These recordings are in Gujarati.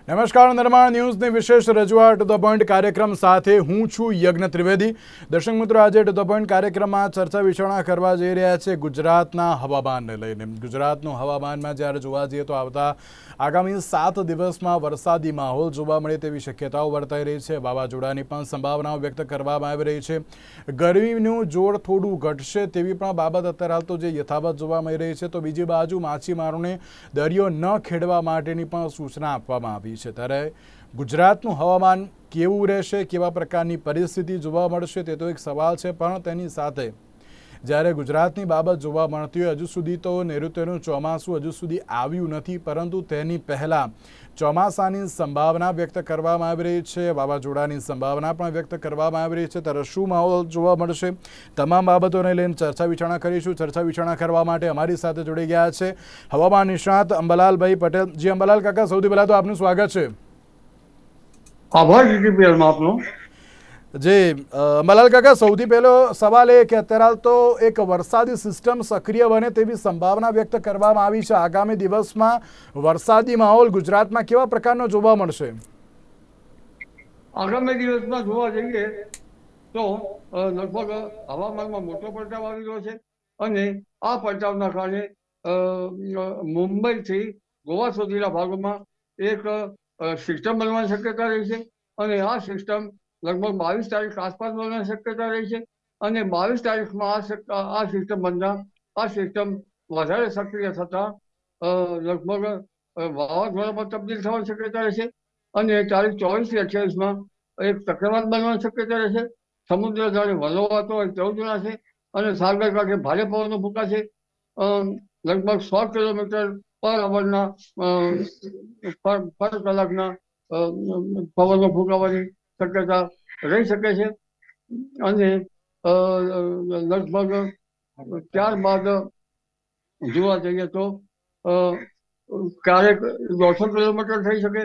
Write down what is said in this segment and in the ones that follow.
નમસ્કાર, નિર્માણ ન્યૂઝની વિશેષ રજૂઆત ટુ ધ પોઈન્ટ કાર્યક્રમ સાથે હું છું યજ્ઞ ત્રિવેદી. દર્શક મિત્રો, આજે ટુ ધ પોઈન્ટ કાર્યક્રમમાં ચર્ચા વિચારણા કરવા જઈ રહ્યા છે ગુજરાતના હવામાનને લઈને. ગુજરાતનું હવામાનમાં જ્યારે જોવા જઈએ તો આવતા આગામી 7 દિવસમાં વરસાદી માહોલ જોવા મળે તેવી શક્યતાઓ વર્તાઈ રહી છે. વાવાઝોડાની પણ સંભાવનાઓ વ્યક્ત કરવામાં આવી રહી છે. ગરમીનું જોર થોડું ઘટશે તેવી પણ બાબત અત્યારે હાલ તો જે યથાવત જોવા મળી રહી છે. તો બીજી બાજુ માછીમારોને દરિયો ન ખેડવા માટેની પણ સૂચના આપવામાં આવી છે. ત્યારે ગુજરાતનું હવામાન કેવું રહેશે, કેવા પ્રકારની પરિસ્થિતિ જોવા મળશે તે તો એક સવાલ છે, પણ તેની સાથે જ્યારે ગુજરાતની બાબત જોવા મળતી હોય, હજુ સુધી તો નૈઋત્યનું ચોમાસું હજુ સુધી આવ્યું નથી, પરંતુ તેની પહેલાં ચોમાસાની સંભાવના વ્યક્ત કરવામાં આવી રહી છે. વાવાઝોડાની સંભાવના પણ વ્યક્ત કરવામાં આવી રહી છે. ત્યારે શું માહોલ જોવા મળશે, તમામ બાબતોને લઈને ચર્ચા વિચારણા કરીશું. ચર્ચા વિચારણા કરવા માટે અમારી સાથે જોડી ગયા છે હવામાન નિષ્ણાત અંબાલાલભાઈ પટેલ. જી અંબાલાલ કાકા, સૌથી પહેલાં તો આપનું સ્વાગત છે. આભાર જીટીપીએલમાં આપનો. જી અંબાલાલ કાકા, સૌથી પહેલો સવાલ એ કે અત્યારે હાલ તો એક વરસાદી સિસ્ટમ સક્રિય બને તેવી સંભાવના વ્યક્ત કરવામાં આવી છે. આગામી દિવસમાં વરસાદી માહોલ ગુજરાતમાં કેવા પ્રકારનો જોવા મળશે? આગામી દિવસમાં જોવા જઈએ તો લગભગ હવામાનમાં મોટો પલટાવ આવી રહ્યો છે અને આ પલટાવના કારણે મુંબઈથી ગોવા સુધીના ભાગોમાં એક સિસ્ટમ બનવાની શક્યતા રહી છે અને આ સિસ્ટમ લગભગ 22 તારીખ આસપાસ બનવાની શક્યતા રહી છે અને 22 તારીખમાં આ સિસ્ટમ બનતા આ સિસ્ટમ વધારે સક્રિય થતા લગભગ વાવાઝોડામાં તબદીલ થવાની શક્યતા રહેશે અને તારીખ 24 થી 28માં એક ચક્રવાત બનવાની શક્યતા રહેશે. સમુદ્ર જાણે વલોવાતો હોય તેવું જણાશે અને સાગર કાંઠે ભારે પવનો ફૂંકાશે. લગભગ 100 કિલોમીટર પર અવરના પર કલાકના પવનો ફૂંકાવાની શક્યતા રહી શકે છે અને લગભગ ત્યારબાદ જોવા જઈએ તો ક્યારેક 150 કિલોમીટર થઈ શકે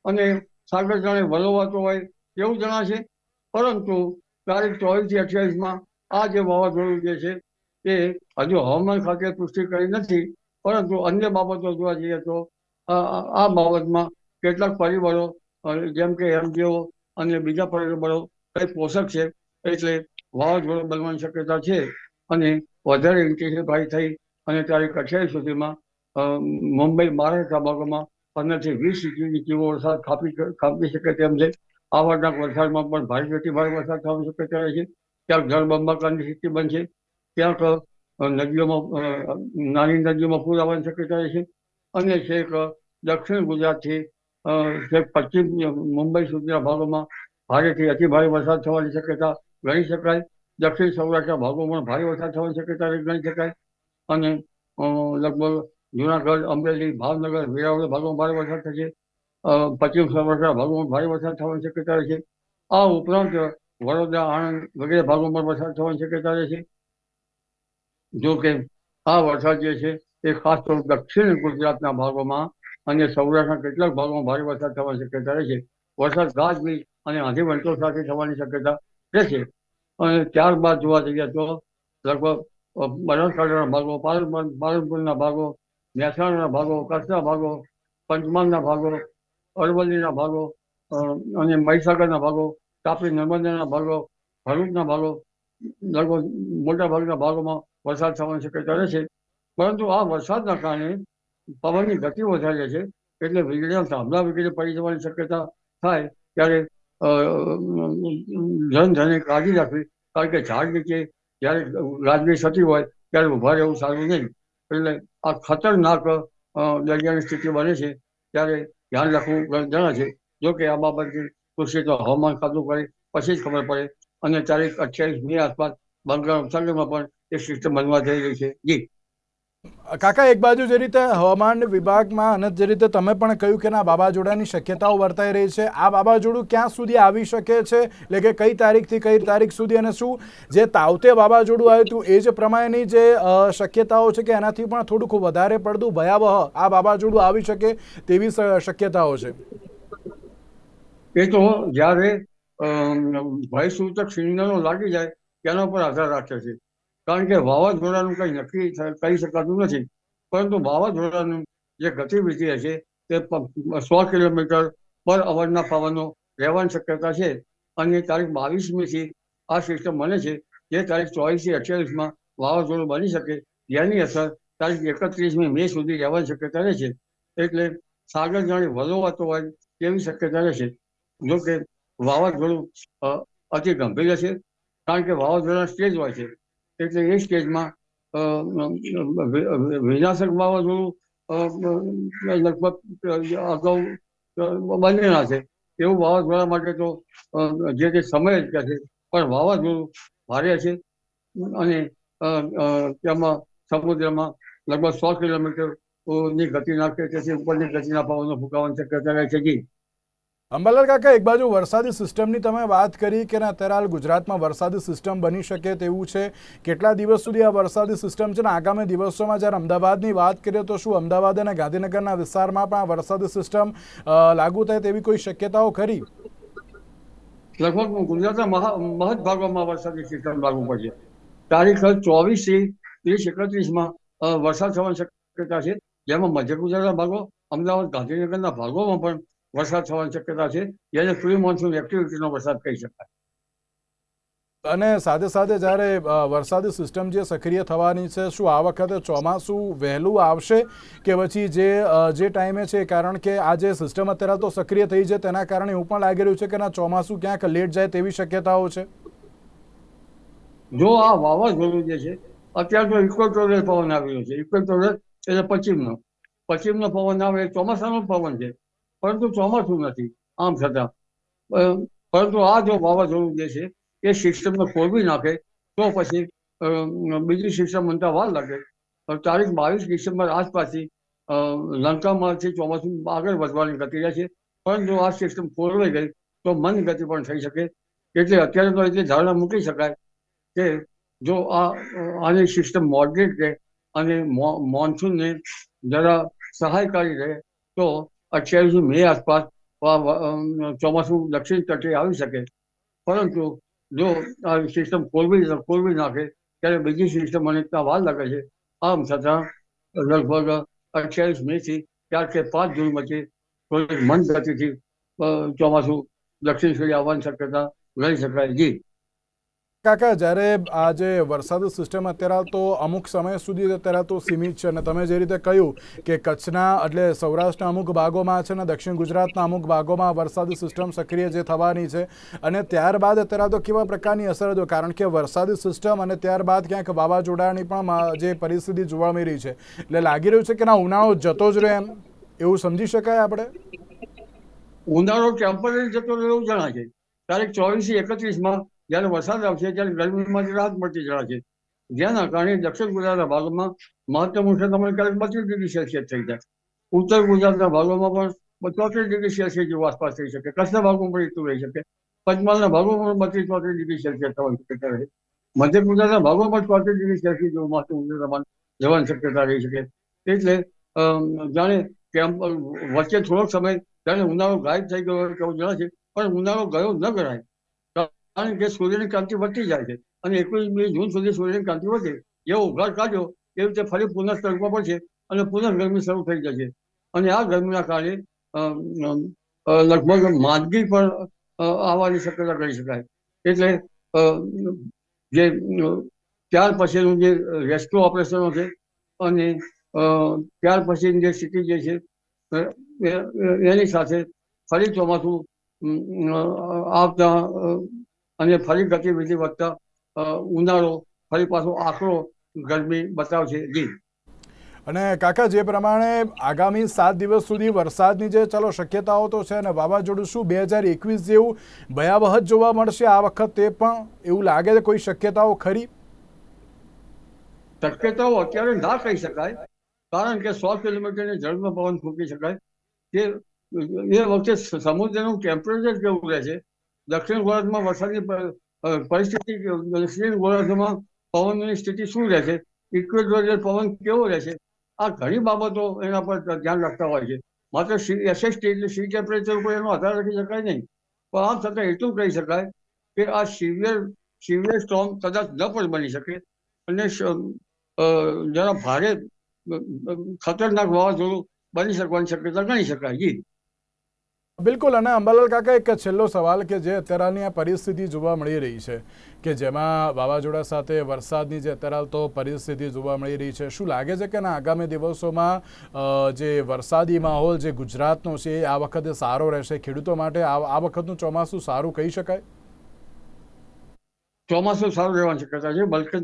અને સાગર જાણે વલોવાતો હોય એવું જણાશે. પરંતુ તારીખ 24 થી 28માં આ જે વાવાઝોડું જે છે એ હજુ હવામાન ખાતે પુષ્ટિ કરી નથી, પરંતુ અન્ય બાબતો જોવા જઈએ તો આ બાબતમાં કેટલાક પરિબળો જેમ કે એમજીઓ અને બીજા પરિબળો કઈ પોષક છે, એટલે વાવાઝોડું બનવાની શક્યતા છે અને વધારે ઇન્ટેન્સિફાઈ થઈ અને તારીખ 28 સુધીમાં મુંબઈ મહારાષ્ટ્ર ભાગોમાં 15 થી 20 ઇંચ જેવો વરસાદ ખાબકી શકે તેમ છે. આવકના વરસાદમાં પણ ભારે અતિ ભારે વરસાદ થવાની શક્યતા રહે છે. ક્યાંક જળબંબાકારની સ્થિતિ બનશે, ક્યાંક નદીઓમાં નાની નદીઓમાં પૂર આવવાની શક્યતા રહે છે અને છેક દક્ષિણ ગુજરાતથી છેક પશ્ચિમ મુંબઈ સુધીના ભાગોમાં ભારેથી અતિ ભારે વરસાદ થવાની શક્યતા ગણી શકાય. દક્ષિણ સૌરાષ્ટ્રના ભાગોમાં ભારે વરસાદ થવાની શક્યતા ગણી શકાય અને લગભગ જુનાગઢ, અમરેલી, ભાવનગર, વેરાવળ ભાગોમાં ભારે વરસાદ થશે. પશ્ચિમ સૌરાષ્ટ્રના ભાગોમાં ભારે વરસાદ થવાની શક્યતા રહેશે. આ ઉપરાંત વડોદરા, આણંદ વગેરે ભાગોમાં વરસાદ થવાની શક્યતા રહેશે. જો કે આ વરસાદ જે છે એ ખાસ તો દક્ષિણ ગુજરાતના ભાગોમાં અને સૌરાષ્ટ્રના કેટલાક ભાગોમાં ભારે વરસાદ થવાની શક્યતા રહેશે. વરસાદ ગાજવીજ અને આંધી વંટોળ સાથે થવાની શક્યતા રહેશે. અને ત્યારબાદ જોવા જઈએ તો લગભગ બનાસકાંઠાના ભાગો, પાલનપુરના ભાગો, મહેસાણાના ભાગો, કચ્છના ભાગો, પંચમહાલના ભાગો, અરવલ્લીના ભાગો અને મહીસાગરના ભાગો, તાપી નર્મદાના ભાગો, ભરૂચના ભાગો, લગભગ મોટા ભાગના ભાગોમાં વરસાદ થવાની શક્યતા રહેશે. પરંતુ આ વરસાદના કારણે પવનની ગતિ વધારે છે, એટલે વીજળીના થાંભલા વગેરે પડી જવાની શક્યતા થાય ત્યારે જનધને કાળજી રાખવી, કારણ કે ઝાડ નીચે જ્યારે ગાજવીજ થતી હોય ત્યારે ઉભા રહેવું સારું નહીં. એટલે આ ખતરનાક દરિયાની સ્થિતિ બને છે ત્યારે ધ્યાન રાખવું જણાશે. જો કે આ બાબતની પુષ્ટિ તો હવામાન ખાતું કરે પછી જ ખબર પડે અને તારીખ 28 મે આસપાસ બંગાળ ઉપસાગરમાં પણ એક સિસ્ટમ બનવા જઈ રહી છે. જી કાકા, એક બાજુ જે રીતે હવામાન વિભાગમાં અને જે રીતે તમે પણ કહ્યું કે ના વાવાઝોડાની શક્યતાઓ વર્તાઈ રહી છે, આ વાવાઝોડું ક્યાં સુધી આવી શકે છે, એટલે કે કઈ તારીખથી કઈ તારીખ સુધી, અને શું જે તાવતે વાવાઝોડું આવ્યું હતું એ જ પ્રમાણેની જે શક્યતાઓ છે કે એનાથી પણ થોડુંક વધારે પડતું ભયાવહ આ વાવાઝોડું આવી શકે તેવી શક્યતાઓ છે? એ તો જ્યારે ભય સૂચક સિગ્નલો લાગી જાય તેના પર આધાર રાખે છે, કારણ કે વાવાઝોડાનું કંઈ નક્કી કહી શકાતું નથી. પરંતુ વાવાઝોડાનું જે ગતિવિધિ હશે તે 100 કિલોમીટર પર અવરના પવનો રહેવાની શક્યતા છે અને તારીખ 22મીથી આ સિસ્ટમ બને છે જે તારીખ 24થી 28માં વાવાઝોડું બની શકે, જેની અસર તારીખ 31મી મે સુધી રહેવાની શક્યતા રહે છે. એટલે સાગર જાણે વલોવાતો હોય તેવી શક્યતા રહે છે. જો કે વાવાઝોડું અતિ ગંભીર છે, કારણ કે વાવાઝોડાના સ્ટેજ હોય છે. એટલે એ સ્ટેજમાં વિનાશક વાવાઝોડું લગભગ અગાઉ બનેલા છે. એવું વાવાઝોડા માટે તો જે તે સમય જ કહે છે, પણ વાવાઝોડું ભારે છે અને તેમાં સમુદ્રમાં લગભગ 100 કિલોમીટરની ગતિના કે તેથી ઉપરની ગતિના પવનો ફૂંકાવાની શક્યતા રહે છે. જી અંબાલાલ કાકા, એક બાજુ વરસાદી સિસ્ટમની તમે વાત કરી કે અત્યારે હાલ ગુજરાતમાં વરસાદી સિસ્ટમ બની શકે તેવું છે. કેટલા દિવસ સુધી આ વરસાદી સિસ્ટમ છે ને આગામી દિવસોમાં જ્યારે અમદાવાદની વાત કરીએ તો શું અમદાવાદ અને ગાંધીનગરના વિસ્તારમાં પણ આ વરસાદી સિસ્ટમ લાગુ થાય તેવી કોઈ શક્યતાઓ ખરી? લગભગ ગુજરાતના મહદ ભાગોમાં વરસાદી સિસ્ટમ લાગુ પડશે. તારીખ 24થી 30-31માં વરસાદ થવાની શક્યતા છે, જેમાં મધ્ય ગુજરાતના ભાગો, અમદાવાદ, ગાંધીનગરના ભાગોમાં પણ વરસાદ થવાની શક્યતા છે, જેને પ્રી મોન્સૂન એક્ટિવિટીનો વરસાદ કહી શકાય. અને સાથે સાથે જ્યારે વરસાદી સિસ્ટમ જે સક્રિય થવાની છે, શું આ વખતે ચોમાસું વહેલું આવશે કે પછી જે ટાઈમે છે, કારણ કે આ જે સિસ્ટમ અત્યારે તો સક્રિય થઈ છે તેના કારણે એવું પણ લાગી રહ્યું છે કે ના ચોમાસું ક્યાંક લેટ જાય તેવી શક્યતાઓ છે? જો આ વાવાઝોડું જે છે, અત્યારે તો ઇક્વેટોરિયલ પવન આવી રહ્યો છે. ઇક્વેટોરિયલ એટલે પશ્ચિમનો પવન આવે એ ચોમાસાનો પવન છે, પરંતુ ચોમાસું નથી. આમ છતાં પરંતુ આ જો વાવાઝોડું જે છે એ સિસ્ટમને ખોરવી નાખે તો પછી બીજી સિસ્ટમ બનતા વાર લાગે. તારીખ 22 ડિસેમ્બર આસપાસથી લંકામાંથી ચોમાસું આગળ વધવાની ગતિ રહે છે, પરંતુ આ સિસ્ટમ ખોરવાઈ ગઈ તો મંદ ગતિ પણ થઈ શકે. એટલે અત્યારે તો એટલી ધારણા મૂકી શકાય કે જો આની સિસ્ટમ મોડરેટ રહે અને મોન્સૂનને જરા સહાયકારી રહે તો 28 મે આસપાસ ચોમાસું દક્ષિણ તટે આવી શકે. પરંતુ જો આ સિસ્ટમ ખોરવી નાખે ત્યારે બીજી સિસ્ટમ અનેકતા વાર લાગે છે. આમ છતાં લગભગ 28 મેથી 4 કે 5 જૂન વચ્ચે થોડીક મંદ ગતિથી ચોમાસું દક્ષિણ સુધી આવવાની શક્યતા લઈ શકાય. જી કાકા, જ્યારે આ જે વરસાદી સિસ્ટમ અત્યારે તો અમુક સમય સુધી અત્યારે તો સીમિત છે અને તમે જે રીતે કહ્યું કે કચ્છના એટલે સૌરાષ્ટ્રના અમુક ભાગોમાં છે ને દક્ષિણ ગુજરાતના અમુક ભાગોમાં વરસાદી સિસ્ટમ સક્રિય જે થવાની છે અને ત્યારબાદ અત્યારે તો કેવા પ્રકારની અસર હતો, કારણ કે વરસાદી સિસ્ટમ અને ત્યારબાદ ક્યાંક વાવાઝોડાની પણ જે પરિસ્થિતિ જોવા મળી રહી છે, એટલે લાગી રહ્યું છે કે ના ઉનાળો જતો જ રહે એમ એવું સમજી શકાય આપણે? ઉનાળો ટેમ્પરરી જતો રહે એવું જણાય છે. તારીખ 24થી 31માં જ્યારે વરસાદ આવશે ત્યારે ગરમીમાંથી રાહત મળતી જણાશે, જેના કારણે દક્ષિણ ગુજરાતના ભાગોમાં મહત્તમ ઉષ્ણતામાન ક્યારેક 32 ડિગ્રી સેલ્સિયસ થઈ જાય. ઉત્તર ગુજરાતના ભાગોમાં પણ 34 ડિગ્રી સેલ્સિયસ જેવું આસપાસ થઈ શકે. કચ્છના ભાગોમાં પણ એટલું રહી શકે. પંચમહાલના ભાગોમાં પણ 32-34 ડિગ્રી સેલ્સિયસ થવાની શક્યતા રહે. મધ્ય ગુજરાતના ભાગોમાં પણ 34 ડિગ્રી સેલ્સિયસ જેવું મહત્તમ ઉષ્ણતામાન જવાની શક્યતા રહી શકે. એટલે જાણે વચ્ચે થોડોક સમય જાણે ઉનાળો ગાયબ થઈ ગયો એવું જણાય છે, પણ ઉનાળો ગયો ન ગણાય, કારણ કે સૂર્યની ક્રાંતિ વધતી જાય છે અને 21મી જૂન સુધી સૂર્યની ક્રાંતિ વધે. જેવો ઉઘાડ કાઢ્યો એવી રીતે ફરી પુનઃ તડકો પડશે અને પુનઃ ગરમી શરૂ થઈ જશે. અને આ ગરમીના કારણે લગભગ માંદગી પણ આવવાની શક્યતા કરી શકાય. એટલે જે ત્યાર પછીનું જે રેસ્ક્યુ ઓપરેશનો છે અને ત્યાર પછીની જે સ્થિતિ જે છે એની સાથે ફરી ચોમાસું આવતા અને ફરી ગતિવિધિ વધતા ઉનાળો ફરી પાછો આકરો ગરમી બતાવશે. જી અને કાકા, જે પ્રમાણે આગામી 7 દિવસ સુધી વરસાદની જે શક્યતાઓ તો છે ને વાવાઝોડું શું 2021 જેવું ભયાવહ જોવા મળશે આ વખતે પણ એવું લાગે છે? કોઈ શક્યતાઓ ખરી? શક્યતાઓ અત્યારે ના કહી શકાય, કારણ કે 100 કિલોમીટરની ઝડપનો પવન ફૂંકી શકાય. એ વખતે સમુદ્રનું ટેમ્પરેચર કેવું રહે છે, દક્ષિણ ગોળાર્ધમાં વરસાદની પરિસ્થિતિ, દક્ષિણ ગોળાર્ધમાં પવનની સ્થિતિ શું રહે છે, ઇક્વેટોરિયલ પવન કેવો રહે છે, આ ઘણી બાબતો એના પર ધ્યાન રાખતા હોય છે. માત્ર SST એટલે સી ટેમ્પરેચર ઉપર એનો આધાર રાખી શકાય નહીં, પણ આમ છતાં એટલું કહી શકાય કે આ સિવિયર સ્ટોર્મ કદાચ ન પણ બની શકે અને જરા ભારે ખતરનાક વાવાઝોડું બની શકવાની શક્યતા ગણી શકાય. જી બિલકુલ. અને અંબાલાલ કાકા, એક છેલ્લો સવાલ કે જે અત્યારની આ પરિસ્થિતિ જોવા મળી રહી છે કે જેમાં વાવાઝોડા સાથે વરસાદની જે અત્યારે તો પરિસ્થિતિ જોવા મળી રહી છે, શું લાગે છે કે આગામી દિવસોમાં જે વરસાદી માહોલ જે ગુજરાતનો છે એ આ વખતે સારો રહેશે? ખેડૂતો માટે આ વખતનું ચોમાસું સારું કહી શકાય? ચોમાસું સારું રહેવાની શક્યતા છે, બલકે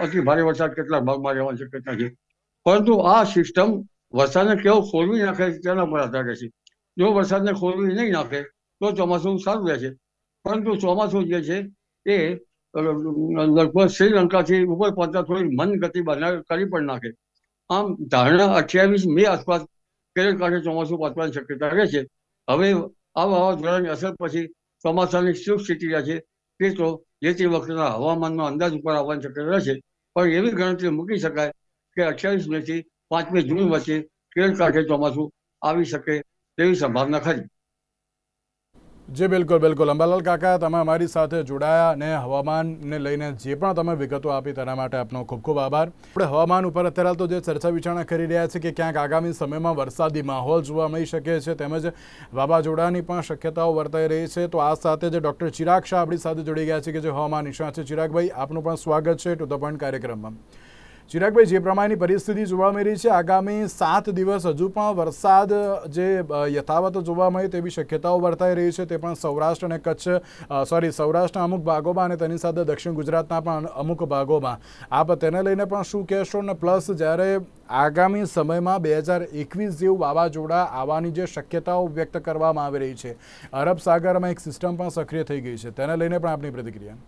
અતિ ભારે વરસાદ કેટલાક ભાગમાં રહેવાની શક્યતા છે. પરંતુ આ સિસ્ટમ વરસાદને કેવો ખોલવી નાખે તેના પર આધાર રહેશે. જો વરસાદને ખોલવી નહીં નાખે તો ચોમાસું સારું રહેશે. પરંતુ ચોમાસું જે છે એ લગભગ શ્રીલંકાથી ઉપર પહોંચતા થોડી મંદ ગતિ કરી પણ નાખે. આમ ધારણા 28 મે આસપાસ કેરળ કાંઠે ચોમાસું પહોંચવાની શક્યતા રહે છે. હવે આ વાવાઝોડાની અસર પછી ચોમાસાની શું સ્થિતિ રહેશે તે તો જે તે વખતના હવામાનનો અંદાજ ઉપર આવવાની શક્યતા રહેશે. પણ એવી ગણતરી મૂકી શકાય કે 28 મે થી 5મી જૂન વચ્ચે કેરળ કાંઠે ચોમાસું આવી શકે તેવી સંભાવના ખરી. જી બિલકુલ બિલકુલ. અંબાલાલ કાકા, તમે અમારી સાથે જોડાયા અને હવામાનને લઈને જે પણ તમે વિગતો આપી તેના માટે આપનો ખૂબ ખૂબ આભાર. આપણે હવામાન ઉપર અત્યારે તો જે ચર્ચા વિચારણા કરી રહ્યા છે કે ક્યાંક આગામી સમયમાં વરસાદી માહોલ જોવા મળી શકે છે, તેમજ વાવાઝોડાની પણ શક્યતાઓ વર્તાઈ રહી છે. તો આ સાથે જે ડૉક્ટર ચિરાગ શાહ આપણી સાથે જોડી ગયા છે કે જે હવામાન નિષ્ણાત છે. ચિરાગભાઈ, આપનું પણ સ્વાગત છે ટુ ધ પોઈન્ટ કાર્યક્રમમાં. ચિરાગભાઈ, જે પ્રમાણેની પરિસ્થિતિ જોવા મળી રહી છે, આગામી 7 દિવસ હજુ પણ વરસાદ જે યથાવત જોવા મળે તેવી શક્યતાઓ વર્તાઈ રહી છે, તે પણ સૌરાષ્ટ્ર અને સૌરાષ્ટ્રના અમુક ભાગોમાં અને તેની સાથે દક્ષિણ ગુજરાતના પણ અમુક ભાગોમાં. આપ તેને લઈને પણ શું કહેશો? અને પ્લસ જ્યારે આગામી સમયમાં 2021 જેવું વાવાઝોડા આવવાની જે શક્યતાઓ વ્યક્ત કરવામાં આવી રહી છે, અરબ સાગરમાં એક સિસ્ટમ પણ સક્રિય થઈ ગઈ છે, તેને લઈને પણ આપની પ્રતિક્રિયા.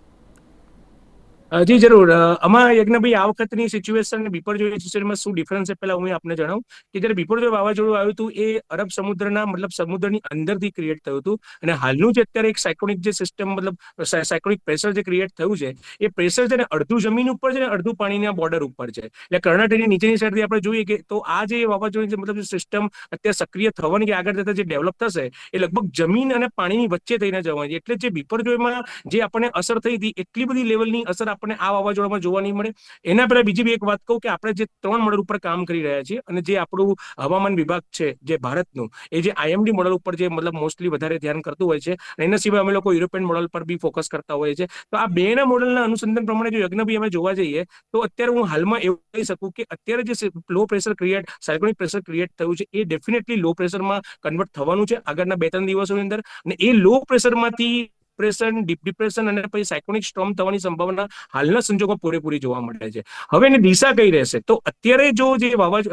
જી જરૂર. આમાં યજ્ઞભાઈ, આ વખતની સિચ્યુએશન અને બિપરજોય સિચ્યુએશનમાં શું ડિફરન્સ છે પહેલા હું આપને જણાવું કે જ્યારે બિપરજોય વાવાઝોડું આવ્યું હતું એ અરબ સમુદ્રના મતલબ સમુદ્રની અંદરથી ક્રિએટ થયું હતું. અને હાલનું જે અત્યારે એક સાયક્લોનિક જે સિસ્ટમ મતલબ સાયક્લોનિક પ્રેશર જે ક્રિએટ થયું છે એ પ્રેશર છે ને અડધું જમીન ઉપર છે ને અડધું પાણીના બોર્ડર ઉપર છે. એટલે કર્ણાટકની નીચેની સાઈડથી આપણે જોઈએ કે તો આ જે વાવાઝોડું મતલબ સિસ્ટમ અત્યારે સક્રિય થવાની કે આગળ જતા જે ડેવલપ થશે એ લગભગ જમીન અને પાણીની વચ્ચે થઈને જવાની. એટલે જે બિપરજોયમાં જે આપણને અસર થઈ હતી એટલી બધી લેવલની અસર આપણને આ વાવાઝોડામાં જોવા નહીં મળે. એના પહેલા બીજી બી એક વાત કહું કે આપણે જે 3 મોડલ ઉપર કામ કરી રહ્યા છીએ અને જે આપણું હવામાન વિભાગ છે જે ભારતનું, એ જે IMD મોડલ ઉપર જે મતલબ મોસ્ટલી વધારે ધ્યાન કરતું હોય છે. અને એના સિવાય અમે લોકો યુરોપિયન મોડલ પર બી ફોકસ કરતા હોઈએ છીએ. તો આ બેના મોડલના અનુસંધાન પ્રમાણે જો યજ્ઞ બી અમે જોવા જઈએ તો અત્યારે હું હાલમાં એવું કહી શકું કે અત્યારે જે low pressure cyclonic pressure create થયું છે એ ડેફિનેટલી લો પ્રેશરમાં કન્વર્ટ થવાનું છે આગળના 2-3 દિવસોની અંદર. અને એ લો પ્રેશરમાંથી ડિપ્રેશન, ડીપ ડિપ્રેશન અને પછી સાયક્લોનિક સ્ટોર્મ થવાની સંભાવના હાલના સંજોગોમાં પૂરેપૂરી જોવા મળે છે. હવે એની દિશા કઈ રહેશે? તો અત્યારે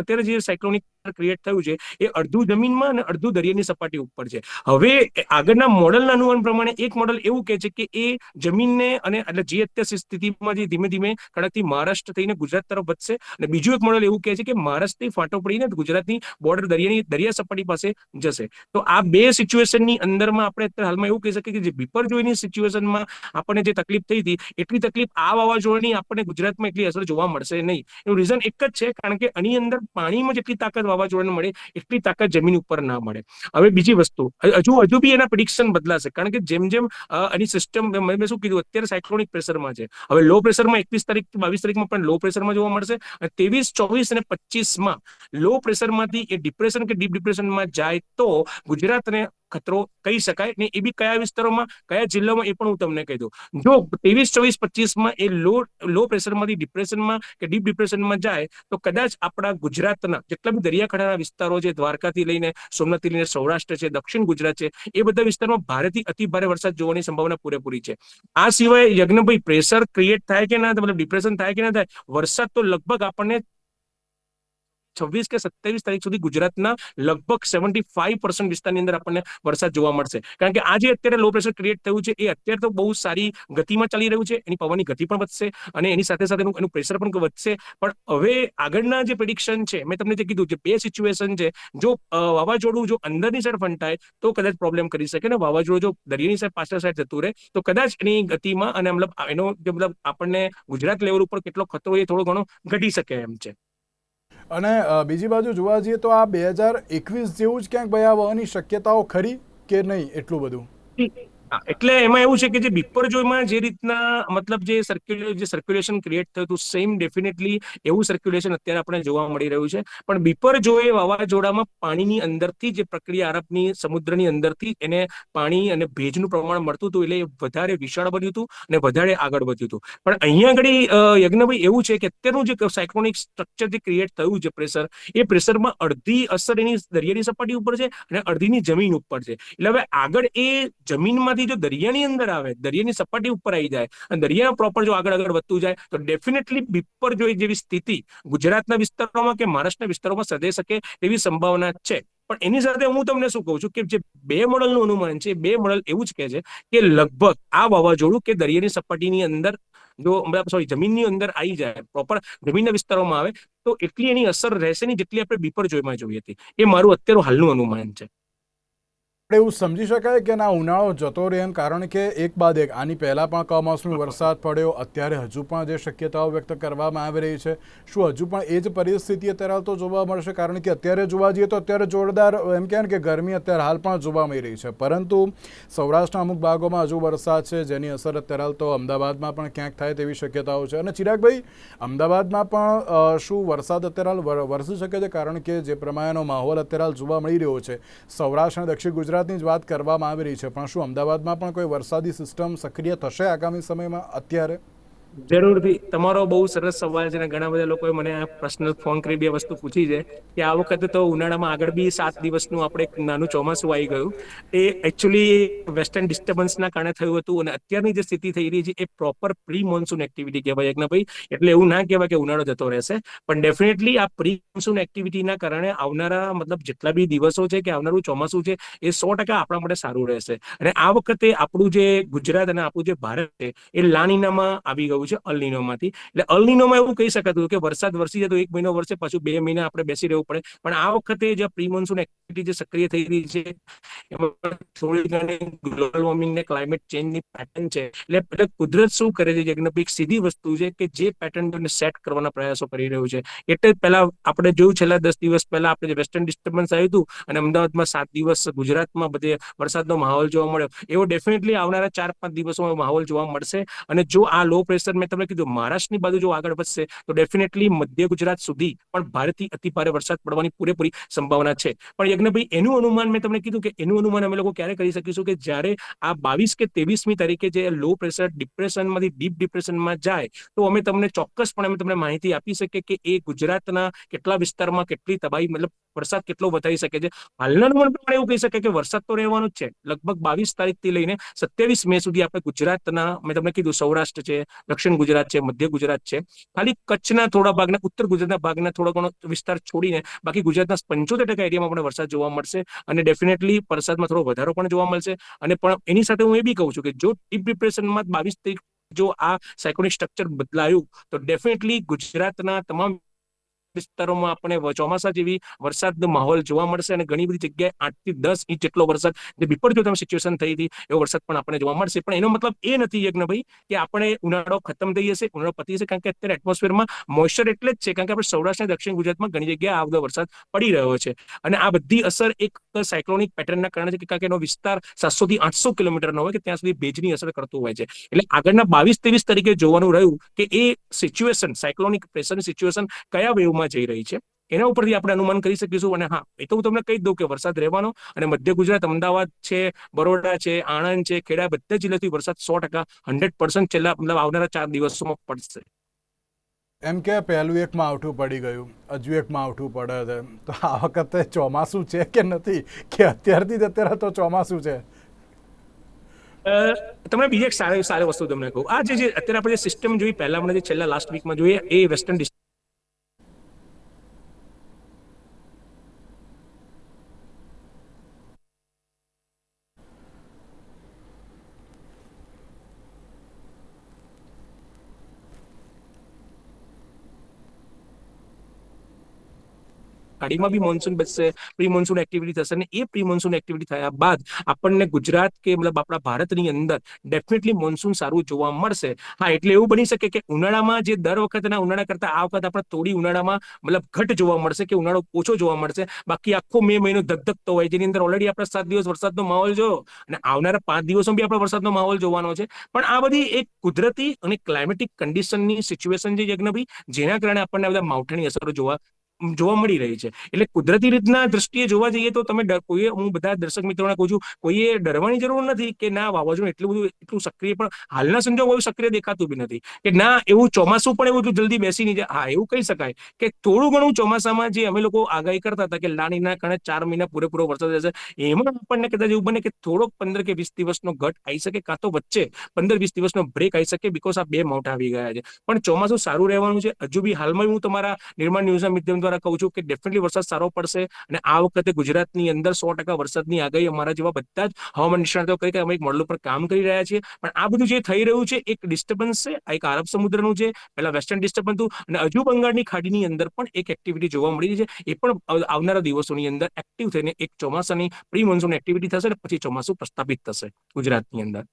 અત્યારે જે સાયક્લોનિક ક્રિએટ થયું છે એ અડધું જમીનમાં અને અડધું દરિયાની સપાટી ઉપર છે. હવે આગળના મોડલના અનુમાન પ્રમાણે એક મોડલ એવું કહે છે કે એ જમીનને અને એટલે જે અત્યારે સ્થિતિમાં જે ધીમે ધીમે કડકથી મહારાષ્ટ્ર થઈને ગુજરાત તરફ વધશે. અને બીજું એક મોડલ એવું કહે છે કે મહારાષ્ટ્રથી ફાંટો પડીને ગુજરાતની બોર્ડર દરિયા સપાટી પાસે જશે. તો આ બે સિચ્યુએશનની અંદરમાં આપણે અત્યારે હાલમાં એવું કહી શકીએ કે જે બિપરજોયની સિચ્યુએશનમાં આપણને જે તકલીફ થઈ હતી એટલી તકલીફ આ વાવાઝોડાની આપણને ગુજરાતમાં એટલી અસર જોવા મળશે નહીં. એનું રીઝન એક જ છે, કારણ કે આની અંદર પાણીમાં જેટલી તાકાત વાવાઝોડાને મળે એટલી તાકાત જમીન ઉપર ના મળે. હવે બીજી વસ્તુ, હજુ બી એના પ્રિડિક્શન બદલાશે, કારણ કે જેમ જેમ આની સિસ્ટમ મેં શું કીધું અત્યારે સાયક્લોનિક પ્રેશરમાં છે. હવે લો પ્રેશરમાં 21 તારીખ 22 તારીખમાં પણ લો પ્રેશરમાં જોવા મળશે. 23, 24 અને 25માં લો પ્રેશરમાંથી એ ડિપ્રેશન કે ડીપ ડિપ્રેશનમાં જાય તો ગુજરાતને ખતરો કહી શકાય. ને એ બી કયા વિસ્તારોમાં, કયા જિલ્લામાં, એ પણ હું તમને કહી દઉં. જો 23, 24, 25માં એ લો પ્રેશરમાંથી ડિપ્રેશનમાં કે ડીપ ડિપ્રેશનમાં જાય તો કદાચ આપણા ગુજરાતના જેટલા બી દરિયાકાંઠાના વિસ્તારો છે, દ્વારકાથી લઈને સોમનાથથી લઈને સૌરાષ્ટ્ર છે, દક્ષિણ ગુજરાત છે, એ બધા વિસ્તારમાં ભારેથી અતિ ભારે વરસાદ જોવાની સંભાવના પૂરેપૂરી છે. આ સિવાય યજ્ઞભાઈ પ્રેશર ક્રિએટ થાય કે ના થાય, મતલબ ડિપ્રેશન થાય કે ના થાય, વરસાદ તો લગભગ આપણને 26 કે 27 તારીખ સુધી ગુજરાતના લગભગ 75% વિસ્તારની અંદર આપણને વરસાદ જોવા મળશે. કારણ કે આ જે અત્યારે લો પ્રેશર ક્રિએટ થયું છે એ અત્યારે તો બહુ સારી ગતિમાં ચાલી રહ્યું છે. એની પવનની ગતિ પણ વધશે અને એની સાથે સાથે એનું પ્રેશર પણ વધશે. પણ હવે આગળના જે પ્રિડિક્શન છે, મેં તમને જે કીધું, જે બે સિચ્યુએશન છે, જો વાવાઝોડું જો અંદરની સાઈડ ફંટાય તો કદાચ પ્રોબ્લેમ કરી શકે, ને વાવાઝોડું જો દરિયાની સાઈડ પાછળ સાઈડ જતું રહે તો કદાચ એની ગતિમાં અને મતલબ એનો જે મતલબ આપણને ગુજરાત લેવલ ઉપર કેટલો ખતરો એ થોડો ઘણો ઘટી શકે એમ છે. અને બીજી બાજુ જોવા જઈએ તો આ 2021 જેવું જ ક્યાંક ભયાવહની શક્યતાઓ ખરી કે નહીં એટલું બધું? હા, એટલે એમાં એવું છે કે જે બિપરજોયમાં જે રીતના મતલબ જે સર્ક્યુલેશન ક્રિએટ થયું હતું સેમ ડેફિનેટલી એવું સર્ક્યુલેશન અત્યારે આપણે જોવા મળી રહ્યું છે. પણ બિપરજોય વાવાઝોડામાં પાણીની અંદરથી જે પ્રક્રિયા અરબની સમુદ્રની અંદરથી એને પાણી અને ભેજનું પ્રમાણ મળતું હતું, એટલે એ વધારે વિશાળ બન્યું હતું અને વધારે આગળ વધ્યું હતું. પણ અહીંયા આગળ યજ્ઞભાઈ એવું છે કે અત્યારનું જે સાયક્લોનિક સ્ટ્રક્ચર જે ક્રિએટ થયું છે પ્રેશર, એ પ્રેશરમાં અડધી અસર એની દરિયાની સપાટી ઉપર છે અને અડધીની જમીન ઉપર છે. એટલે હવે આગળ એ જમીનમાંથી જો દરિયાની અંદર આવે, દરિયાની સપાટી ઉપર આવી જાય અને દરિયા પ્રોપર જો આગળ આગળ વધતું જાય તો ડેફિનેટલી બિપરજોય જેવી સ્થિતિ ગુજરાતના વિસ્તારોમાં કે મહારાષ્ટ્રના વિસ્તારોમાં સર્જાઈ શકે એવી સંભાવના છે. પણ એની સાથે હું તમને શું કહું છું કે જે બે મોડલનું અનુમાન છે, બે મોડલ એવું જ કહે છે કે લગભગ આ વાવાઝોડું કે દરિયાની સપાટીની અંદર જો સોરી જમીનની અંદર આવી જાય, પ્રોપર જમીનના વિસ્તારોમાં આવે તો એટલી એની અસર રહેશે નહીં જેટલી આપણે બિપરજોયમાં જોઈ હતી. એ મારું અત્યારનું હાલનું અનુમાન છે. આપણે એવું સમજી શકાય કે ના ઉનાળો જતો રહે એમ, કારણ કે એક બાદ એક આની પહેલાં પણ કમોસમી વરસાદ પડ્યો, અત્યારે હજુ પણ જે શક્યતાઓ વ્યક્ત કરવામાં આવી રહી છે, શું હજુ પણ એ જ પરિસ્થિતિ અત્યારે તો જોવા મળશે? કારણ કે અત્યારે જોવા જઈએ તો અત્યારે જોરદાર એમ કહે કે ગરમી અત્યારે હાલ પણ જોવા મળી રહી છે, પરંતુ સૌરાષ્ટ્રના અમુક ભાગોમાં હજુ વરસાદ છે જેની અસર અત્યારે હાલ તો અમદાવાદમાં પણ ક્યાંક થાય તેવી શક્યતાઓ છે. અને ચિરાગભાઈ, અમદાવાદમાં પણ શું વરસાદ અત્યારે હાલ વરસી શકે છે? કારણ કે જે પ્રમાણેનો માહોલ અત્યારે હાલ જોવા મળી રહ્યો છે, સૌરાષ્ટ્ર અને દક્ષિણ ગુજરાતની જ વાત કરવામાં આવી રહી છે, પણ શું અમદાવાદમાં પણ કોઈ વરસાદી સિસ્ટમ સક્રિય થશે આગામી સમયમાં અત્યારે? જરૂરથી. તમારો બહુ સરસ સવાલ છે અને ઘણા બધા લોકોએ મને આ પર્સનલ ફોન કરી બે વસ્તુ પૂછી છે કે આ વખતે તો ઉનાળામાં આગળ બી 7 દિવસનું આપણે એક નાનું ચોમાસું આવી ગયું. એ એકચ્યુઅલી વેસ્ટર્ન ડિસ્ટર્બન્સના કારણે થયું હતું અને અત્યારની જે સ્થિતિ થઈ રહી છે એ પ્રોપર પ્રી મોન્સૂન એક્ટિવિટી કહેવાય યજ્ઞભાઈ. એટલે એવું ના કહેવાય કે ઉનાળો જતો રહેશે, પણ ડેફિનેટલી આ પ્રી મોન્સૂન એક્ટિવિટીના કારણે આવનારા મતલબ જેટલા બી દિવસો છે કે આવનારું ચોમાસું છે એ 100% આપણા માટે સારું રહેશે. અને આ વખતે આપણું જે ગુજરાત અને આપણું જે ભારત છે એ લાનીનામાં આવી ગયું છે અલનીનોમાંથી. એટલે અલનીનોમાં એવું કહી શકાતું કે વરસાદ વરસી જાય તો 1 મહિનો વરસે, પાછું 2 મહિના આપણે બેસી રહેવું પડે. પણ આ વખતે જે પ્રી મોન્સૂન એક્ટિવિટી જે સક્રિય થઈ રહી છે એમાં થોડી ઘણી ગ્લોબલ વોર્મિંગ ને ક્લાઇમેટ ચેન્જની પેટર્ન છે. એટલે કુદરત શું કરે છે યજ્ઞભાઈ, એક સીધી વસ્તુ છે કે જે પેટર્ન સેટ કરવાના પ્રયાસો કરી રહ્યું છે. એટલે પહેલા આપણે જોયું છેલ્લા 10 દિવસ પહેલા આપણે જે વેસ્ટર્ન ડિસ્ટર્બન્સ આવ્યું હતું અને અમદાવાદમાં 7 દિવસ ગુજરાતમાં બધે વરસાદનો માહોલ જોવા મળ્યો, એવો ડેફિનેટલી આવનારા 4-5 દિવસોમાં માહોલ જોવા મળશે. અને જો આ લો પ્રેશર મેં તમને કીધું મહારાષ્ટ્રની બાજુ જો આગળ વધશે તો ડેફિનેટલી મધ્ય ગુજરાત સુધી પણ ભારેથી અતિ ભારે વરસાદ પડવાની પૂરેપૂરી સંભાવના છે. પણ યજ્ઞભાઈ, એનું અનુમાન મેં તમને કીધું કે એનું અનુમાન અમે લોકો ક્યારે કરી શકીશું કે જ્યારે આ 22 કે 23મી તારીખે જે લો પ્રેશર ડિપ્રેશનમાંથી ડીપ ડિપ્રેશનમાં જાય તો અમે તમને ચોક્કસપણે અમે તમને માહિતી આપી શકીએ કે એ ગુજરાતના કેટલા વિસ્તારમાં કેટલી તબાહી મતલબ વરસાદ કેટલો વધારી શકે છે. હાલના અનુમાન પ્રમાણે એવું કહી શકાય કે વરસાદ તો રહેવાનો જ છે. લગભગ 22 તારીખથી લઈને 27 મે સુધી આપણે ગુજરાતના મેં તમને કીધું સૌરાષ્ટ્ર છે, દક્ષિણ ગુજરાત છે, મધ્ય ગુજરાત છે, ખાલી કચ્છના થોડા ભાગના, ઉત્તર ગુજરાતના ભાગના થોડો ઘણો વિસ્તાર છોડીને બાકી ગુજરાતના 75% એરિયામાં પણ વરસાદ જોવા મળશે. અને ડેફિનેટલી વરસાદમાં થોડો વધારો પણ જોવા મળશે. અને પણ એની સાથે હું એ બી કહું છું કે જો ડીપ ડિપ્રેશનમાં 22 તારીખ જો આ સાયક્લોનિક સ્ટ્રક્ચર બદલાયું તો ડેફિનેટલી ગુજરાતના તમામ વિસ્તારોમાં આપણે ચોમાસા જેવી વરસાદનો માહોલ જોવા મળશે અને ઘણી બધી જગ્યાએ 8 થી 10 ઇંચ જેટલો વરસાદ, જે બિપરજોય સિચ્યુએશન થઈ હતી એવો વરસાદ પણ આપણે જોવા મળશે. પણ એનો મતલબ એ નથી યજ્ઞભાઈ કે આપણે ઉનાળો ખતમ થઈ જશે, ઉનાળો પતી જશે, કારણ કે અત્યારે એટમોસ્ફિયરમાં મોઇસ્ચર એટલે જ છે કારણ કે આપણે સૌરાષ્ટ્ર અને દક્ષિણ ગુજરાતમાં ઘણી જગ્યાએ આ બધો વરસાદ પડી રહ્યો છે. અને આ બધી અસર એક સાયક્લોનિક પેટર્નના કારણે છે, કારણ કે એનો વિસ્તાર 700 થી 800 કિલોમીટરનો હોય કે ત્યાં સુધી ભેજની અસર કરતું હોય છે. એટલે આગળના 22-23 તારીખે જોવાનું રહ્યું કે એ સિચ્યુએશન, સાયક્લોનિક પ્રેશરની સિચ્યુએશન કયા વેવમાં જઈ રહી છે. એના ઉપરથી આપણે અનુમાન કરી શકીશું. અને હા, એ તો હું તમને કહી દઉં કે વરસાદ રહેવાનો અને મધ્ય ગુજરાત, અમદાવાદ છે, બરોડા છે, આણંદ છે, ખેડા, બધા જિલ્લાથી વરસાદ 100% 100% છેલ્લા મતલબ આવનારા 4 દિવસોમાં પડશે. એમ કે પહેલું એક માવઠું પડી ગયું, હજુ એક માવઠું પડે છે, તો આ વખતે ચોમાસું છે કે નથી, કે અત્યારથી જ અત્યારે તો ચોમાસું છે? તમને બીજી એક સારી વસ્તુ તમને કહું, આ જે અત્યારે આપણે જે સિસ્ટમ જોઈ પહેલા આપણે જે છેલ્લા લાસ્ટ વીકમાં જોઈએ એ વેસ્ટર્ન ખાડીમાં બી મોન્સૂન બચશે, પ્રી મોન્સૂન એક્ટિવિટી થશે, અને એ પ્રી મોન્સૂન એક્ટિવિટી થયા બાદ આપણને ગુજરાત કે મતલબ આપણા ભારતની અંદર ડેફિનેટલી મોન્સૂન સારું જોવા મળશે. હા, એટલે એવું બની શકે કે ઉનાળામાં જે દર વખતના ઉનાળા કરતા આ વખત આપણે થોડી ઉનાળામાં મતલબ ઘટ જોવા મળશે, કે ઉનાળો ઓછો જોવા મળશે. બાકી આખો મે મહિનો ધગધગતો હોય, જેની અંદર ઓલરેડી આપણે 7 દિવસ વરસાદનો માહોલ જોયો, અને આવનારા 5 દિવસમાં બી આપણે વરસાદનો માહોલ જોવાનો છે. પણ આ બધી એક કુદરતી અને ક્લાઇમેટિક કન્ડિશનની સિચ્યુએશન છે યજ્ઞભાઈ, જેના કારણે આપણને બધા માવઠાની અસરો જોવા મળી રહી છે. એટલે કુદરતી રીતના દ્રષ્ટિએ જોવા જઈએ તો તમે કોઈએ, હું બધા દર્શક મિત્રોને કહું છું, કોઈએ ડરવાની જરૂર નથી કે ના વાવાઝોડું એટલું સક્રિય, પણ હાલના સંજોગો એવું સક્રિય દેખાતું બી નથી કે ના એવું ચોમાસું પણ એવું જલ્દી બેસી નહીં જાય. હા, એવું કહી શકાય કે થોડું ઘણું ચોમાસામાં જે અમે લોકો આગાહી કરતા હતા કે લાનીના કારણે 4 મહિના પૂરેપૂરો વરસાદ રહેશે, એમાં આપણને કદાચ એવું બને કે થોડોક 15 કે 20 દિવસનો ઘટ આવી શકે, કાં તો વચ્ચે 15-20 દિવસનો બ્રેક આવી શકે, બીકોઝ આ 2 માવઠા આવી ગયા છે. પણ ચોમાસું સારું રહેવાનું છે. હજુ બી હાલમાં હું તમારા નિર્માણ ન્યૂઝના માધ્યમ દ્વારા કહું છું કે ડેફિનેટલી વરસાદ સારો પડશે, અને આ વખતે ગુજરાતની અંદર 100% વરસાદની આગાહી અમારા જેવા બધા જ હવામાન નિષ્ણાતો કરી કે અમે એક મોડલ ઉપર કામ કરી રહ્યા છીએ. પણ આ બધું જે થઈ રહ્યું છે એક ડિસ્ટર્બન્સ છે, આ એક અરબ સમુદ્રનું છે, પહેલા વેસ્ટર્ન ડિસ્ટર્બન્સ હતું, અને હજુ બંગાળની ખાડીની અંદર પણ એક એક્ટિવિટી જોવા મળી રહી છે. એ પણ આવનારા દિવસોની અંદર એક્ટિવ થઈને એક ચોમાસાની પ્રી મોન્સૂન એક્ટિવિટી થશે, અને પછી ચોમાસું પ્રસ્થાપિત થશે ગુજરાતની અંદર.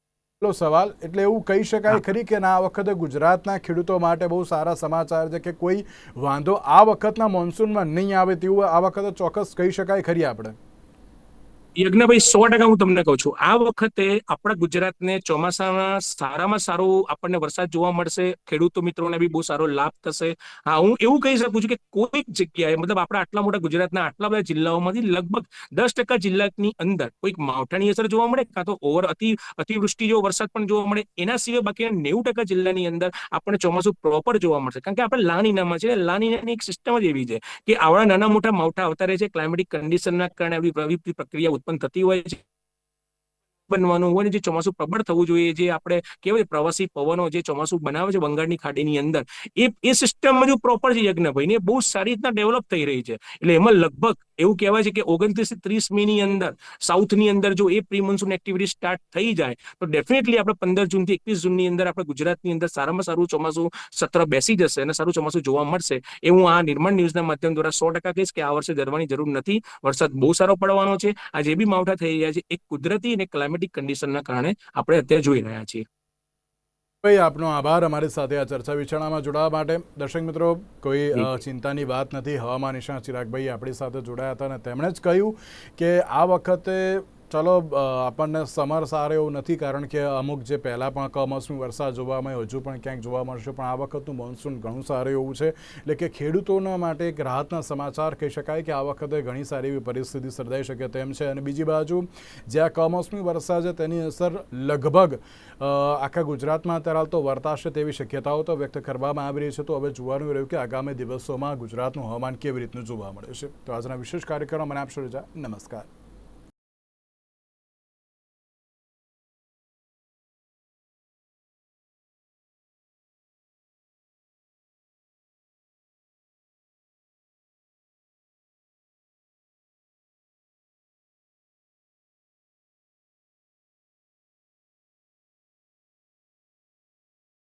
સવાલ એટલે એવું કહી શકાય ખરી કે આ વખતે ગુજરાતના ખેડૂતો માટે બહુ સારા સમાચાર છે કે કોઈ વાંધો આ વખતના મોન્સૂનમાં નહીં આવે તેવું આ વખતે ચોક્કસ કહી શકાય ખરી આપણે? યજ્ઞભાઈ 100% હું તમને કહું છું, આ વખતે આપણા ગુજરાતને ચોમાસામાં સારામાં સારું આપણને વરસાદ જોવા મળશે. ખેડૂતો મિત્રોને બી બહુ સારો લાભ થશે. હા, હું એવું કહી શકું છું કે કોઈક જગ્યાએ, મતલબ આપણા આટલા મોટા ગુજરાતના આટલા બધા જિલ્લાઓમાંથી લગભગ 10% જિલ્લાની અંદર કોઈક માવઠાની અસર જોવા મળે, કાં તો અતિવૃષ્ટિ જેવો વરસાદ પણ જોવા મળે. એના સિવાય બાકીના 90% જિલ્લાની અંદર આપણને ચોમાસું પ્રોપર જોવા મળશે. કારણ કે આપણે લાનીનામાં છે. લાનીનાની એક સિસ્ટમ જ એવી છે કે આવડા નાના મોટા માવઠા આવતા રહે છે. ક્લાઇમેટિક કન્ડિશનના કારણે આવી પ્રક્રિયા ઉત્પન્ન થતી હોય છે. બનવાનું હોય ને જે ચોમાસું પ્રબળ થવું જોઈએ, જે આપણે કહેવાય પ્રવાસી પવનો જે ચોમાસું બનાવે છે બંગાળની ખાડીની અંદર, એ સિસ્ટમ હજુ પ્રોપર છે યજ્ઞભાઈ, ને બહુ સારી રીતના ડેવલપ થઈ રહી છે. એટલે એમાં લગભગ એવું કહેવાય છે કે 29 થી 30 મે ની અંદર સાઉથની અંદર જો એ પ્રી મોન્સૂન એક્ટિવિટી સ્ટાર્ટ થઈ જાય તો ડેફિનેટલી આપણે 15 જૂનથી 21 જૂનની અંદર આપણે ગુજરાતની અંદર સારામાં સારું ચોમાસું સત્ર બેસી જશે અને સારું ચોમાસું જોવા મળશે. એ હું આ નિર્માણ ન્યૂઝના માધ્યમ દ્વારા 100% કહીશ કે આ વર્ષે ડરવાની જરૂર નથી. વરસાદ બહુ સારો પડવાનો છે. આ જે બી માવઠા થઈ રહ્યા છે એક કુદરતી અને ક્લાઇમેટિક કન્ડિશનના કારણે આપણે અત્યારે જોઈ રહ્યા છીએ. ભાઈ, આપનો આભાર અમારી સાથે આ ચર્ચા વિચારણામાં જોડાવા માટે. દર્શક મિત્રો, કોઈ ચિંતાની વાત નથી. હવામાન નિષ્ણાત ચિરાગભાઈ આપણી સાથે જોડાયા હતા અને તેમણે જ કહ્યું કે આ વખતે ચલો આપણને સમર સારો એવું નથી, કારણ કે અમુક જે પહેલાં પણ કમોસમી વરસાદ જોવા મળ્યો હજુ પણ ક્યાંક જોવા મળશે, પણ આ વખતનું મોન્સૂન ઘણું સારું એવું છે. એટલે કે ખેડૂતોના માટે એક રાહતના સમાચાર કહી શકાય કે આ વખતે ઘણી સારી એવી પરિસ્થિતિ સર્જાઈ શકે તેમ છે. અને બીજી બાજુ જે આ કમોસમી વરસાદ છે તેની અસર લગભગ આખા ગુજરાતમાં અત્યારે હાલ તો વર્તાશે તેવી શક્યતાઓ તો વ્યક્ત કરવામાં આવી રહી છે. તો હવે જોવાનું રહ્યું કે આગામી દિવસોમાં ગુજરાતનું હવામાન કેવી રીતનું જોવા મળે છે. તો આજના વિશેષ કાર્યક્રમમાં મને આપશો રજા. નમસ્કાર.